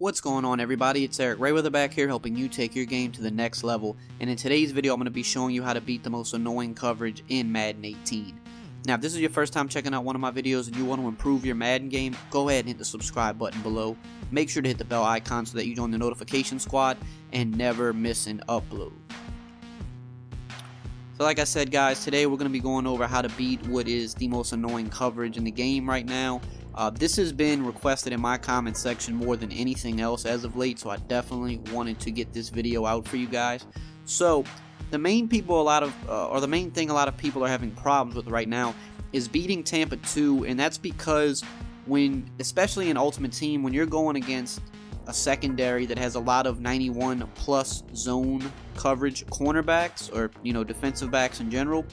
What's going on, everybody? It's EricRayweather back here helping you take your game to the next level, and in today's video I'm going to be showing you how to beat the most annoying coverage in Madden 18. Now if this is your first time checking out one of my videos and you want to improve your Madden game, go ahead and hit the subscribe button below. Make sure to hit the bell icon so that you join the notification squad and never miss an upload. So like I said, guys, today we're going to be going over how to beat what is the most annoying coverage in the game right now. This has been requested in my comment section more than anything else as of late, so I definitely wanted to get this video out for you guys. So the main thing a lot of people are having problems with right now is beating Tampa 2, and that's because especially in Ultimate Team, when you're going against a secondary that has a lot of 91 plus zone coverage cornerbacks, or defensive backs in general,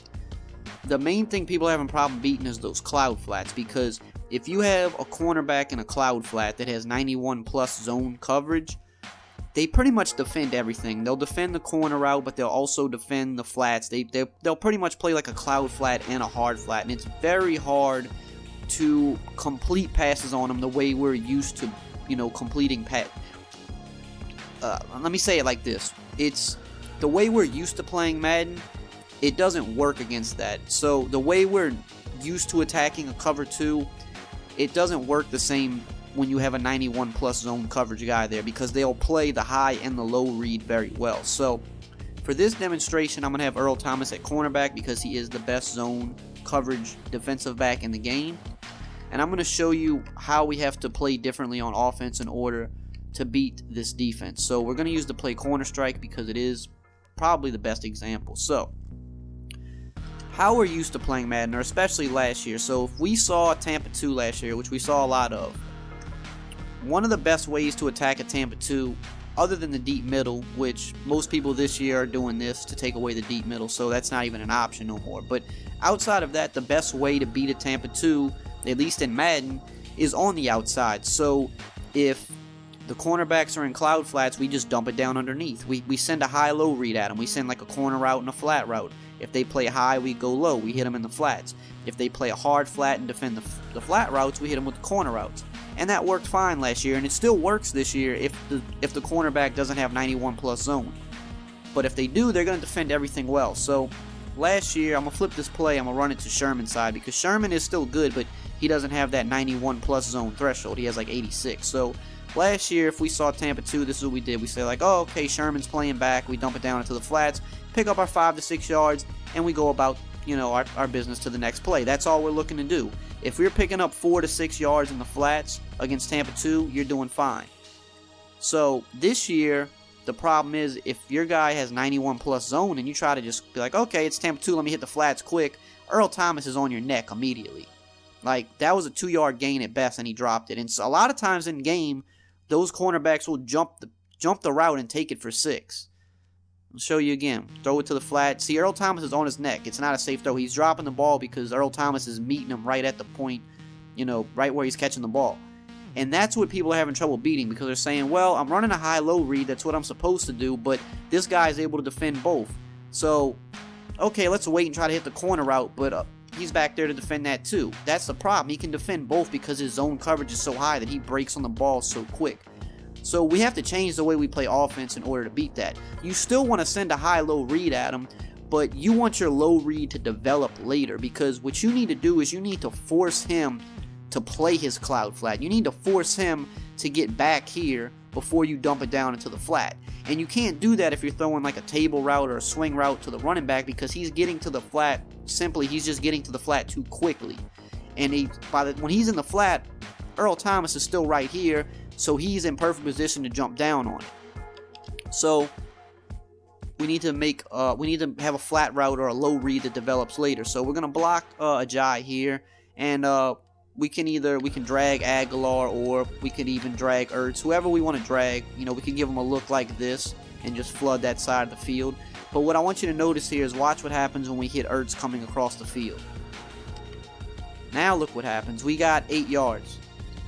the main thing people are having problem beating is those cloud flats, because if you have a cornerback in a cloud flat that has 91 plus zone coverage, they pretty much defend everything. They'll defend the corner route, but they'll also defend the flats. They'll pretty much play like a cloud flat and a hard flat, and it's very hard to complete passes on them the way we're used to, completing let me say it like this. It's the way we're used to playing Madden, it doesn't work against that. So the way we're used to attacking a cover 2, it doesn't work the same when you have a 91 plus zone coverage guy there, because they'll play the high and the low read very well. So for this demonstration, I'm going to have Earl Thomas at cornerback because he is the best zone coverage defensive back in the game. And I'm going to show you how we have to play differently on offense in order to beat this defense. So we're going to use the play corner strike because it is probably the best example. So how we're used to playing Madden, or especially last year. So if we saw Tampa 2 last year, which we saw a lot of, one of the best ways to attack a Tampa 2, other than the deep middle, which most people this year are doing this to take away the deep middle, so that's not even an option no more. But outside of that, the best way to beat a Tampa 2, at least in Madden, is on the outside. So if the cornerbacks are in cloud flats, we just dump it down underneath. We send a high-low read at them. We send like a corner route and a flat route. If they play high, we go low. We hit them in the flats. If they play a hard flat and defend the flat routes, we hit them with the corner routes. And that worked fine last year, and it still works this year if the cornerback doesn't have 91 plus zone. But if they do, they're going to defend everything well. So last year, I'm going to flip this play. I'm going to run it to Sherman's side, because Sherman is still good, but he doesn't have that 91 plus zone threshold. He has like 86. So last year, if we saw Tampa 2, this is what we did. We say like, oh, okay, Sherman's playing back. We dump it down into the flats, pick up our 5 to 6 yards, and we go about, our business to the next play. That's all we're looking to do. If we're picking up 4 to 6 yards in the flats against Tampa 2, you're doing fine. So this year, the problem is if your guy has 91 plus zone and you try to just be like, okay, it's Tampa 2, let me hit the flats quick, Earl Thomas is on your neck immediately. Like, that was a 2-yard gain at best, and he dropped it. And so a lot of times in game, those cornerbacks will jump the route and take it for 6. I'll show you again. Throw it to the flat. See, Earl Thomas is on his neck. It's not a safe throw. He's dropping the ball because Earl Thomas is meeting him right at the point, right where he's catching the ball. And that's what people are having trouble beating, because they're saying, well, I'm running a high-low read. That's what I'm supposed to do, but this guy is able to defend both. So, okay, let's wait and try to hit the corner route, but he's back there to defend that too. That's the problem. He can defend both because his zone coverage is so high that he breaks on the ball so quick. So we have to change the way we play offense in order to beat that. You still want to send a high-low read at him, but you want your low read to develop later, because what you need to do is you need to force him to play his cloud flat. You need to force him to get back here before you dump it down into the flat. And you can't do that if you're throwing like a table route or a swing route to the running back, because he's getting to the flat, he's just getting to the flat too quickly. And when he's in the flat, Earl Thomas is still right here, so he's in perfect position to jump down on it. So we need to have a flat route or a low read that develops later. So we're gonna block Ajay here, and we can drag Aguilar, or we can even drag Ertz, whoever we want to drag. We can give them a look like this and just flood that side of the field. But what I want you to notice here is watch what happens when we hit Ertz coming across the field. Now look what happens. We got 8 yards.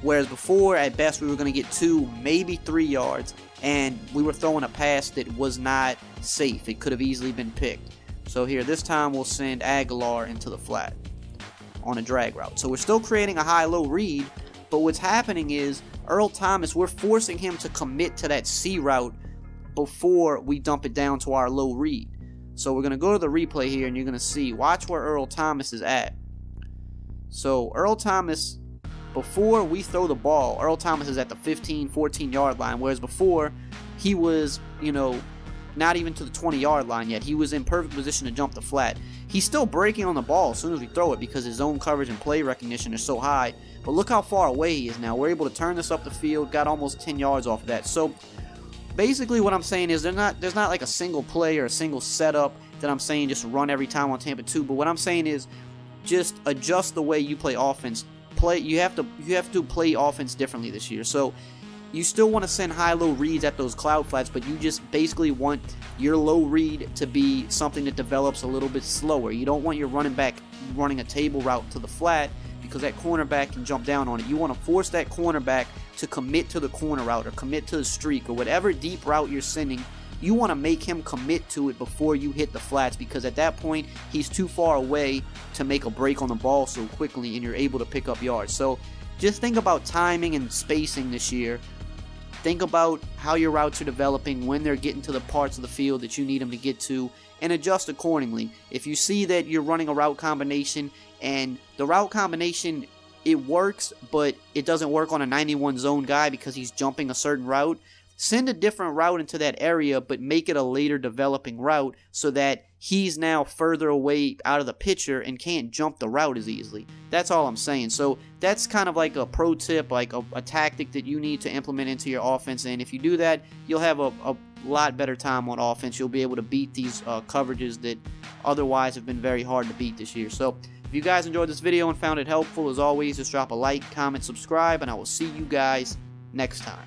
Whereas before, at best, we were going to get 2, maybe 3 yards, and we were throwing a pass that was not safe. It could have easily been picked. So here, this time we'll send Aguilar into the flat on a drag route. So we're still creating a high-low read, but what's happening is Earl Thomas, we're forcing him to commit to that C route before we dump it down to our low read. So we're going to go to the replay here, and you're going to see, watch where Earl Thomas is at. So Earl Thomas, before we throw the ball, Earl Thomas is at the 15, 14-yard line, whereas before he was, you know, not even to the 20-yard line yet. He was in perfect position to jump the flat. He's still breaking on the ball as soon as we throw it because his zone coverage and play recognition are so high. But look how far away he is now. We're able to turn this up the field, got almost 10 yards off of that. So basically what I'm saying is there's not like a single play or a single setup that I'm saying just run every time on Tampa 2. But what I'm saying is just adjust the way you play offense. You have to play offense differently this year. So you still want to send high-low reads at those cloud flats, but you just basically want your low read to be something that develops a little bit slower. You don't want your running back running a table route to the flat because that cornerback can jump down on it. You want to force that cornerback to commit to the corner route or commit to the streak or whatever deep route you're sending. You want to make him commit to it before you hit the flats, because at that point he's too far away to make a break on the ball so quickly and you're able to pick up yards. So just think about timing and spacing this year. Think about how your routes are developing, when they're getting to the parts of the field that you need them to get to, and adjust accordingly. If you see that you're running a route combination and the route combination, it works, but it doesn't work on a 91 zone guy because he's jumping a certain route, send a different route into that area, but make it a later developing route so that he's now further away out of the picture and can't jump the route as easily. That's all I'm saying. So that's kind of like a pro tip, like a tactic that you need to implement into your offense. And if you do that, you'll have a lot better time on offense. You'll be able to beat these coverages that otherwise have been very hard to beat this year. So if you guys enjoyed this video and found it helpful, as always, just drop a like, comment, subscribe, and I will see you guys next time.